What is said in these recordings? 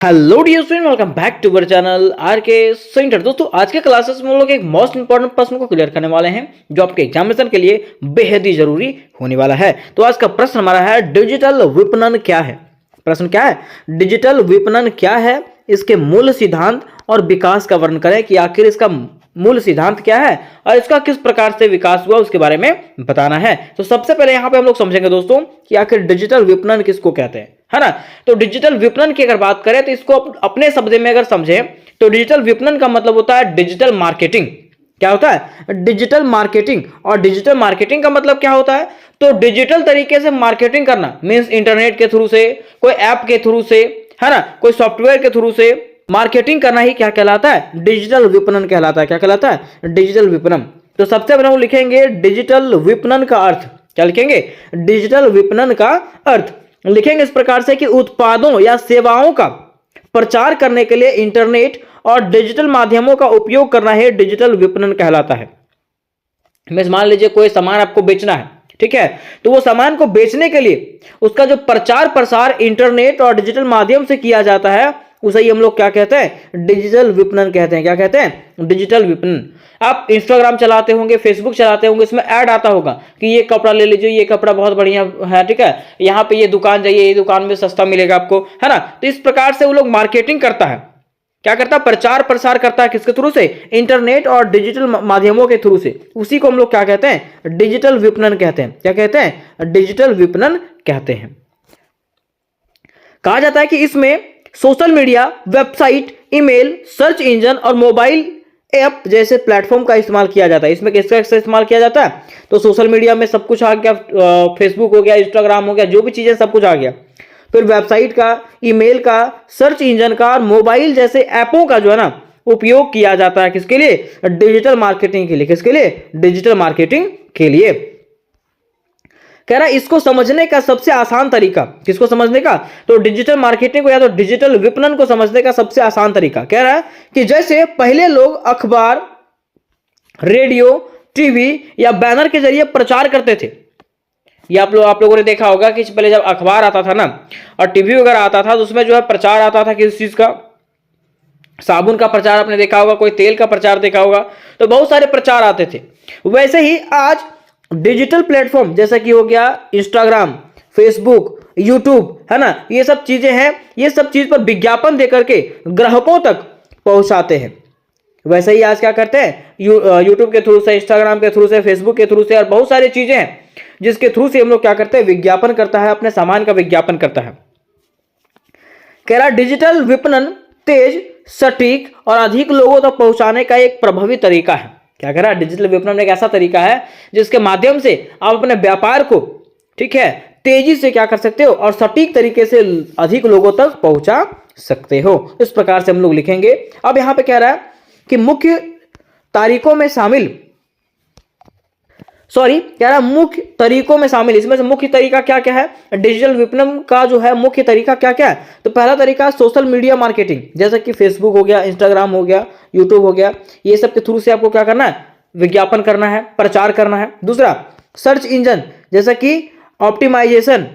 Hello dear student, welcome back to our channel R K centre. दोस्तों, आज के classes में हम लोग एक मोस्ट इंपॉर्टेंट प्रश्न को क्लियर करने वाले हैं जो आपके एग्जामिनेशन के लिए बेहद ही जरूरी होने वाला है। तो आज का प्रश्न हमारा है, डिजिटल विपणन क्या है। प्रश्न क्या है? डिजिटल विपणन क्या है, इसके मूल सिद्धांत और विकास का वर्णन करें कि आखिर इसका मूल सिद्धांत क्या है और इसका किस प्रकार से विकास हुआ उसके बारे में बताना है। तो सबसे पहले यहाँ पे हम लोग समझेंगे दोस्तों कि आखिर डिजिटल विपणन किसको कहते हैं, है ना। तो डिजिटल विपणन की अगर बात करें तो इसको अपने शब्द में अगर समझें तो डिजिटल विपणन का मतलब होता है डिजिटल मार्केटिंग। क्या होता है? Digital marketing. और डिजिटल मार्केटिंग का मतलब क्या होता है? तो डिजिटल तरीके से मार्केटिंग करना, मीन्स इंटरनेट के थ्रू से, कोई ऐप के थ्रू से, है ना, कोई सॉफ्टवेयर के थ्रू से मार्केटिंग करना ही क्या कहलाता है? डिजिटल विपणन कहलाता है। क्या कहलाता है? डिजिटल विपणन। तो सबसे पहले हम लिखेंगे डिजिटल विपणन का अर्थ। क्या लिखेंगे? डिजिटल विपणन का अर्थ लिखेंगे इस प्रकार से कि उत्पादों या सेवाओं का प्रचार करने के लिए इंटरनेट और डिजिटल माध्यमों का उपयोग करना है डिजिटल विपणन कहलाता है। मान लीजिए कोई सामान आपको बेचना है, ठीक है, तो वो सामान को बेचने के लिए उसका जो प्रचार प्रसार इंटरनेट और डिजिटल माध्यम से किया जाता है उसे ही हम लोग क्या कहते हैं? डिजिटल विपणन कहते हैं। क्या कहते हैं? डिजिटल विपणन। आप इंस्टाग्राम चलाते होंगे, फेसबुक चलाते होंगे, इसमें ऐड आता होगा कि ये कपड़ा ले लीजिए, ये कपड़ा बहुत बढ़िया है, ठीक है, यहाँ पे ये दुकान जाइए, ये दुकान में सस्ता मिलेगा आपको, है ना। तो इस प्रकार से वो लोग मार्केटिंग करता है। क्या करता है? प्रचार प्रसार करता है। किसके थ्रू से? इंटरनेट और डिजिटल माध्यमों के थ्रू से। उसी को हम लोग क्या कहते हैं? डिजिटल विपणन कहते हैं। क्या कहते हैं? डिजिटल विपणन कहते हैं। कहा जाता है कि इसमें social media, website, email, search engine और मोबाइल ऐप जैसे प्लेटफॉर्म का इस्तेमाल किया जाता है। इसमें किसका इस्तेमाल किया जाता है? तो सोशल मीडिया में सब कुछ आ गया, फेसबुक हो गया, इंस्टाग्राम हो गया, जो भी चीजें सब कुछ आ गया। फिर वेबसाइट का, ईमेल का, सर्च इंजन का और मोबाइल जैसे ऐपों का जो है ना उपयोग किया जाता है। किसके लिए? डिजिटल मार्केटिंग के लिए। किसके लिए? डिजिटल मार्केटिंग के लिए। कह रहा है इसको समझने का सबसे आसान तरीका, किसको समझने का? तो डिजिटल मार्केटिंग को या तो डिजिटल विपणन को समझने का सबसे आसान तरीका कह रहा है कि जैसे पहले लोग अखबार, रेडियो, टीवी या बैनर के जरिए प्रचार करते थे। ये आप लोगों ने देखा होगा कि पहले जब अखबार आता था ना और टीवी वगैरह आता था तो उसमें जो है प्रचार आता था किस चीज का? साबुन का प्रचार आपने देखा होगा, कोई तेल का प्रचार देखा होगा, तो बहुत सारे प्रचार आते थे। वैसे ही आज डिजिटल प्लेटफॉर्म जैसा कि हो गया इंस्टाग्राम, फेसबुक, यूट्यूब, है ना, ये सब चीजें हैं, ये सब चीज पर विज्ञापन देकर के ग्राहकों तक पहुंचाते हैं। वैसे ही आज क्या करते हैं? यूट्यूब के थ्रू से, इंस्टाग्राम के थ्रू से, फेसबुक के थ्रू से और बहुत सारी चीजें हैं जिसके थ्रू से हम लोग क्या करते हैं? विज्ञापन करता है, अपने सामान का विज्ञापन करता है। कह रहा डिजिटल विपणन तेज, सटीक और अधिक लोगों तक पहुंचाने का एक प्रभावी तरीका है। क्या कह रहा है? डिजिटल विपणन एक ऐसा तरीका है जिसके माध्यम से आप अपने व्यापार को, ठीक है, तेजी से क्या कर सकते हो और सटीक तरीके से अधिक लोगों तक पहुंचा सकते हो। इस प्रकार से हम लोग लिखेंगे। अब यहां पे कह रहा है कि मुख्य तरीकों में शामिल, कह रहा मुख्य तरीकों में शामिल, इसमें से मुख्य तरीका क्या क्या है? डिजिटल विपणन का जो है मुख्य तरीका क्या क्या है? तो पहला तरीका सोशल मीडिया मार्केटिंग, जैसा कि फेसबुक हो गया, इंस्टाग्राम हो गया, यूट्यूब हो गया, ये सब के थ्रू से आपको क्या करना है? विज्ञापन करना है, प्रचार करना है। दूसरा सर्च इंजन, जैसा कि ऑप्टिमाइजेशन,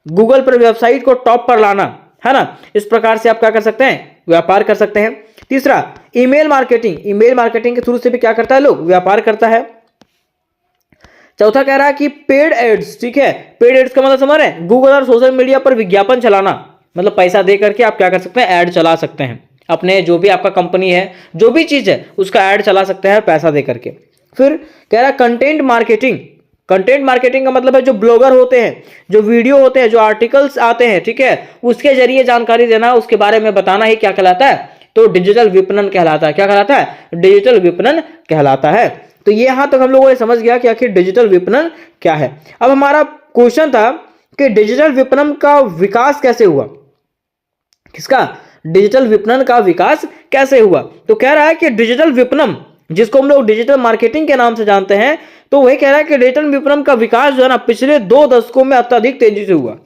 गूगल पर वेबसाइट को टॉप पर लाना, है ना, इस प्रकार से आप क्या कर सकते हैं? व्यापार कर सकते हैं। तीसरा ईमेल मार्केटिंग, ईमेल मार्केटिंग के थ्रू से भी क्या करता है? लोग व्यापार करता है। चौथा कह रहा है कि पेड एड्स, ठीक है, पेड एड्स का मतलब समझ रहे हैं? गूगल और सोशल मीडिया पर विज्ञापन चलाना, मतलब पैसा दे करके आप क्या कर सकते हैं? ऐड चला सकते हैं, अपने जो भी आपका कंपनी है, जो भी चीज है उसका ऐड चला सकते हैं पैसा दे करके। फिर कह रहा है कंटेंट मार्केटिंग, कंटेंट मार्केटिंग का मतलब है जो ब्लॉगर होते हैं, जो वीडियो होते हैं, जो आर्टिकल्स आते हैं, ठीक है, उसके जरिए जानकारी देना, उसके बारे में बताना ही क्या कहलाता है? तो डिजिटल विपणन कहलाता है। क्या कहलाता है? डिजिटल विपणन कहलाता है। तो ये यहां तक हम लोगों ने समझ गया कि आखिर डिजिटल विपणन क्या है। अब हमारा क्वेश्चन था कि डिजिटल विपणन का विकास कैसे हुआ? किसका? डिजिटल विपणन का विकास कैसे हुआ? तो कह रहा है कि डिजिटल विपणन, जिसको हम लोग डिजिटल मार्केटिंग के नाम से जानते हैं, तो वही कह रहा है कि डिजिटल विपणन का विकास जो है ना पिछले 2 दशकों में अत्यधिक तेजी से हुआ।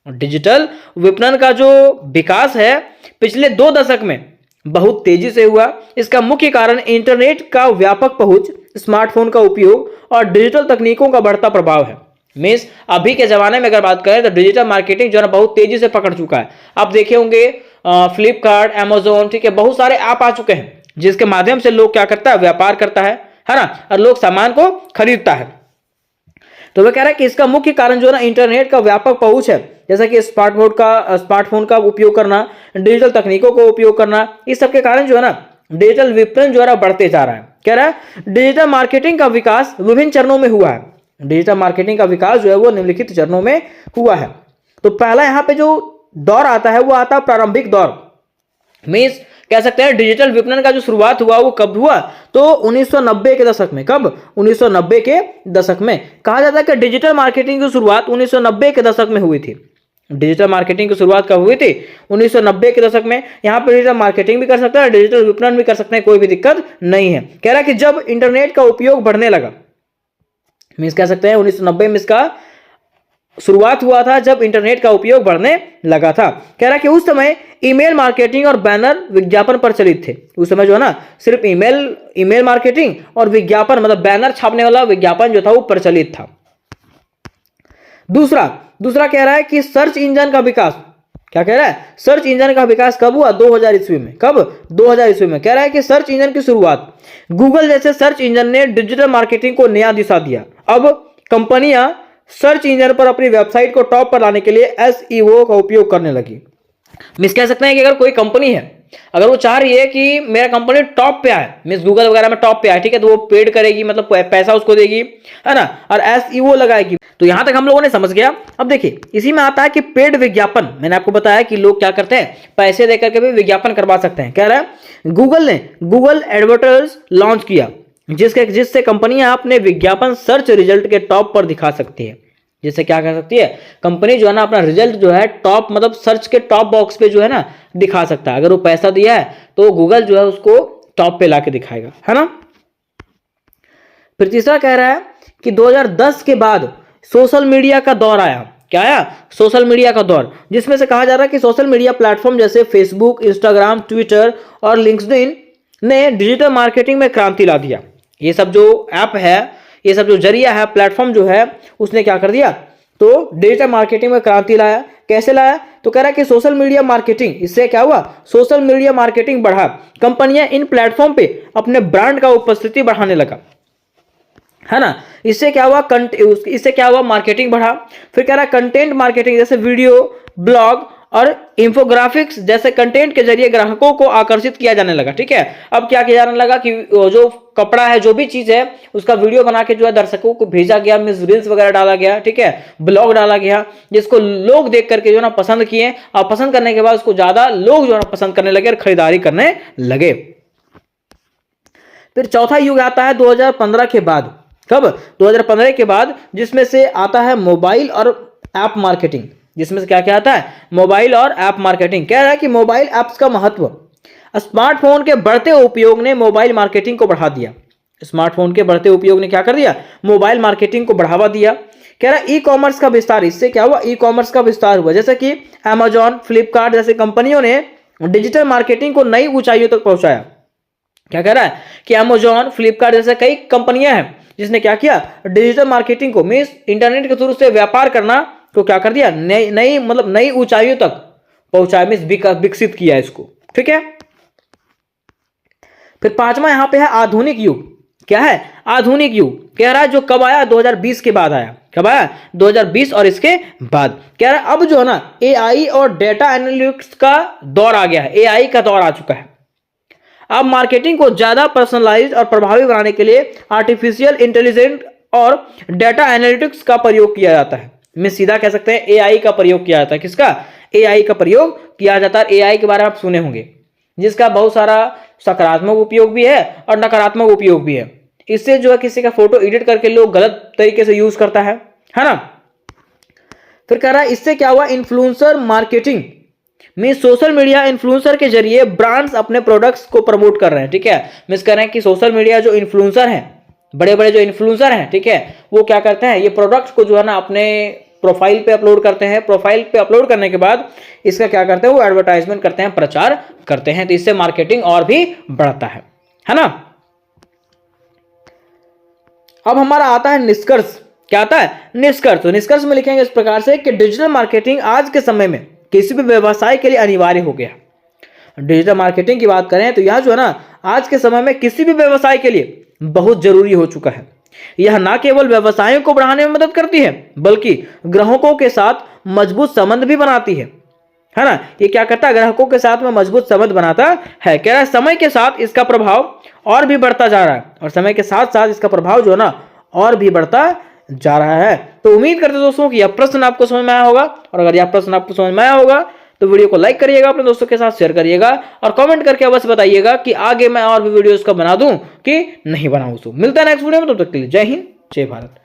डिजिटल विपणन का जो विकास है पिछले 2 दशक में बहुत तेजी से हुआ। इसका मुख्य कारण इंटरनेट का व्यापक पहुंच, स्मार्टफोन का उपयोग और डिजिटल तकनीकों का बढ़ता प्रभाव है। मीन्स अभी के जमाने में अगर बात करें तो डिजिटल मार्केटिंग जो है ना बहुत तेजी से पकड़ चुका है। आप देखे होंगे फ्लिपकार्ट, अमेजोन, ठीक है, बहुत सारे ऐप आ चुके हैं जिसके माध्यम से लोग क्या करता है, व्यापार करता है ना, और लोग सामान को खरीदता है। तो वह कह रहा है कि इसका मुख्य कारण जो है ना इंटरनेट का व्यापक पहुंच है, जैसा कि स्मार्टफोन का उपयोग करना, डिजिटल तकनीकों को उपयोग करना, इस सब के कारण जो है ना डिजिटल विपणन जो है ना बढ़ते जा रहा है। कह रहा है डिजिटल मार्केटिंग का विकास विभिन्न चरणों में हुआ है। डिजिटल मार्केटिंग का विकास जो है वो निम्नलिखित चरणों में हुआ है। तो पहला यहाँ पे जो दौर आता है वो आता है प्रारंभिक दौर। मीन्स कह सकते हैं डिजिटल विपणन का जो शुरुआत हुआ वो कब हुआ, तो 1990 के दशक में। कब? 1990 के दशक में। कहा जाता है कि डिजिटल मार्केटिंग की शुरुआत 1990 के दशक में हुई थी। डिजिटल मार्केटिंग की शुरुआत कब हुई थी? 1990 के दशक में। यहाँ पर डिजिटल मार्केटिंग भी कर सकते हैं, डिजिटल विपणन भी कर सकते हैं, कोई भी दिक्कत नहीं है। कह रहा है कि जब इंटरनेट का उपयोग बढ़ने लगा, मीन्स कह सकते हैं 1990 में इसका शुरुआत हुआ था जब इंटरनेट का उपयोग बढ़ने लगा था। कह रहा है कि उस समय ईमेल मार्केटिंग और बैनर विज्ञापन प्रचलित थे। उस समय जो है ना सिर्फ ईमेल मार्केटिंग और विज्ञापन, मतलब बैनर छापने वाला विज्ञापन जो था वो प्रचलित था। दूसरा कह रहा है कि सर्च इंजन का विकास। क्या कह रहा है? सर्च इंजन का विकास कब हुआ? 2000 ईस्वी में। कब? 2000 ईस्वी में। कह रहा है कि सर्च इंजन की शुरुआत, गूगल जैसे सर्च इंजन ने डिजिटल मार्केटिंग को नया दिशा दिया। अब कंपनियां सर्च इंजन पर अपनी वेबसाइट को टॉप पर लाने के लिए एसईओ का उपयोग करने लगी। मिस कह सकते हैं कि अगर कोई कंपनी है, अगर वो चाह रही है कि मेरा कंपनी टॉप पे आए, मिस गूगल वगैरह में टॉप पे आए, ठीक है, तो वो पेड करेगी, मतलब पैसा उसको देगी, है ना, और एसईओ लगाएगी। तो यहां तक हम लोगों ने समझ गया। अब देखिए इसी में आता है कि पेड विज्ञापन। मैंने आपको बताया कि लोग क्या करते हैं, पैसे देकर के भी विज्ञापन करवा सकते हैं। कह रहा है गूगल ने गूगल एडवर्टाइज लॉन्च किया, जिससे कंपनियां अपने विज्ञापन सर्च रिजल्ट के टॉप पर दिखा सकती है। जिससे क्या कर सकती है कंपनी जो है ना अपना रिजल्ट जो है टॉप, मतलब सर्च के टॉप बॉक्स पे जो है ना दिखा सकता है। अगर वो पैसा दिया है तो गूगल जो है उसको टॉप पे लाके दिखाएगा, है ना। फिर तीसरा कह रहा है कि 2010 के बाद सोशल मीडिया का दौर आया। क्या आया? सोशल मीडिया का दौर, जिसमें से कहा जा रहा है कि सोशल मीडिया प्लेटफॉर्म जैसे फेसबुक, इंस्टाग्राम, ट्विटर और लिंक्डइन ने डिजिटल मार्केटिंग में क्रांति ला दिया। ये सब जो ऐप है, ये सब जो जरिया है, प्लेटफॉर्म जो है, उसने क्या कर दिया, तो डिजिटल मार्केटिंग में क्रांति लाया। कैसे लाया? तो कह रहा है कि सोशल मीडिया मार्केटिंग, इससे क्या हुआ, सोशल मीडिया मार्केटिंग बढ़ा। कंपनियां इन प्लेटफॉर्म पे अपने ब्रांड का उपस्थिति बढ़ाने लगा, है ना। इससे क्या हुआ, मार्केटिंग बढ़ा। फिर कह रहा है कंटेंट मार्केटिंग, जैसे वीडियो, ब्लॉग और इंफोग्राफिक्स जैसे कंटेंट के जरिए ग्राहकों को आकर्षित किया जाने लगा। ठीक है, अब क्या किया जाने लगा कि जो कपड़ा है, जो भी चीज है, उसका वीडियो बना के जो है दर्शकों को भेजा गया, मींस रील्स वगैरह डाला गया, ठीक है, ब्लॉग डाला गया, जिसको लोग देख करके जो ना पसंद किए, और पसंद करने के बाद उसको ज्यादा लोग जो है पसंद करने लगे और खरीदारी करने लगे। फिर चौथा युग आता है 2015 के बाद। कब? 2015 के बाद, जिसमें से आता है मोबाइल और ऐप मार्केटिंग। जिसमें से क्या क्या आता है? मोबाइल और ऐप मार्केटिंग। कह रहा है कि मोबाइल ऐप्स का महत्व, स्मार्टफोन के बढ़ते उपयोग ने मोबाइल मार्केटिंग को बढ़ा दिया। स्मार्टफोन के बढ़ते उपयोग ने क्या कर दिया? मोबाइल मार्केटिंग को बढ़ावा दिया। कह रहा है ई कॉमर्स का विस्तार, इससे क्या हुआ? ई कॉमर्स का विस्तार हुआ। जैसे कि अमेजॉन, फ्लिपकार्ट जैसे कंपनियों ने डिजिटल मार्केटिंग को नई ऊंचाइयों तक पहुंचाया। क्या कह रहा है कि अमेजॉन, फ्लिपकार्ट जैसे कई कंपनियां हैं जिसने क्या किया, डिजिटल मार्केटिंग को, मींस इंटरनेट के थ्रू से व्यापार करना को क्या कर दिया, नई ऊंचाइयों तक पहुंचाया, मींस विकसित किया इसको। ठीक है। फिर पांचवा यहां पे है आधुनिक युग। क्या है? आधुनिक युग। कह रहा है जो कब आया? 2020 के बाद आया। कब आया? 2020 और इसके बाद। कह रहा है अब जो है ना एआई और डेटा एनालिटिक्स का दौर आ गया है। एआई का दौर आ चुका है। अब मार्केटिंग को ज्यादा पर्सनलाइज्ड और प्रभावी बनाने के लिए आर्टिफिशियल इंटेलिजेंस और डेटा एनालिटिक्स का प्रयोग किया जाता है। मैं सीधा कह सकते हैं एआई का प्रयोग किया जाता है। किसका? एआई का प्रयोग किया जाता है। एआई के बारे में आप सुने होंगे, जिसका बहुत सारा सकारात्मक उपयोग भी है और नकारात्मक उपयोग भी है। इससे जो है किसी का फोटो एडिट करके लोग गलत तरीके से यूज करता है ना। फिर कह रहा है इससे क्या हुआ, इन्फ्लुएंसर मार्केटिंग में सोशल मीडिया इन्फ्लुएंसर के जरिए ब्रांड्स अपने प्रोडक्ट्स को प्रमोट कर रहे हैं। ठीक है, मिस कर रहे हैं कि सोशल मीडिया जो इन्फ्लुएंसर हैं, बड़े बड़े जो इन्फ्लुएंसर हैं, ठीक है, वो क्या करते हैं, ये प्रोडक्ट्स को जो है ना अपने प्रोफाइल पे अपलोड करते हैं। प्रोफाइल पे अपलोड करने के बाद इसका क्या करते हैं, वो एडवर्टाइजमेंट करते हैं, प्रचार करते हैं। तो इससे मार्केटिंग और भी बढ़ता है ना। अब हमारा आता है निष्कर्ष क्या आता है? निष्कर्ष। तो निष्कर्ष में लिखेंगे इस प्रकार से कि डिजिटल मार्केटिंग आज के समय में किसी भी व्यवसाय के लिए अनिवार्य हो गया। डिजिटल मार्केटिंग की बात करें तो यह जो है ना आज के समय में किसी भी व्यवसाय के लिए बहुत जरूरी हो चुका है। यह ना केवल व्यवसायों को बढ़ाने में मदद करती है बल्कि ग्राहकों के साथ मजबूत संबंध भी बनाती है ना। ये क्या करता है? ग्राहकों के साथ में मजबूत संबंध बनाता है। कह रहा है समय के साथ इसका प्रभाव और भी बढ़ता जा रहा है और समय के साथ साथ इसका प्रभाव जो है ना और भी बढ़ता जा रहा है। तो उम्मीद करते दोस्तों कि यह प्रश्न आपको समझ में आया होगा, और अगर यह प्रश्न आपको समझ में आया होगा तो वीडियो को लाइक करिएगा, अपने दोस्तों के साथ शेयर करिएगा और कमेंट करके अवश्य बताइएगा कि आगे मैं और भी वीडियोस का बना दूं कि नहीं बनाऊं। तो मिलता है नेक्स्ट वीडियो में, तब तक के लिए जय हिंद जय भारत।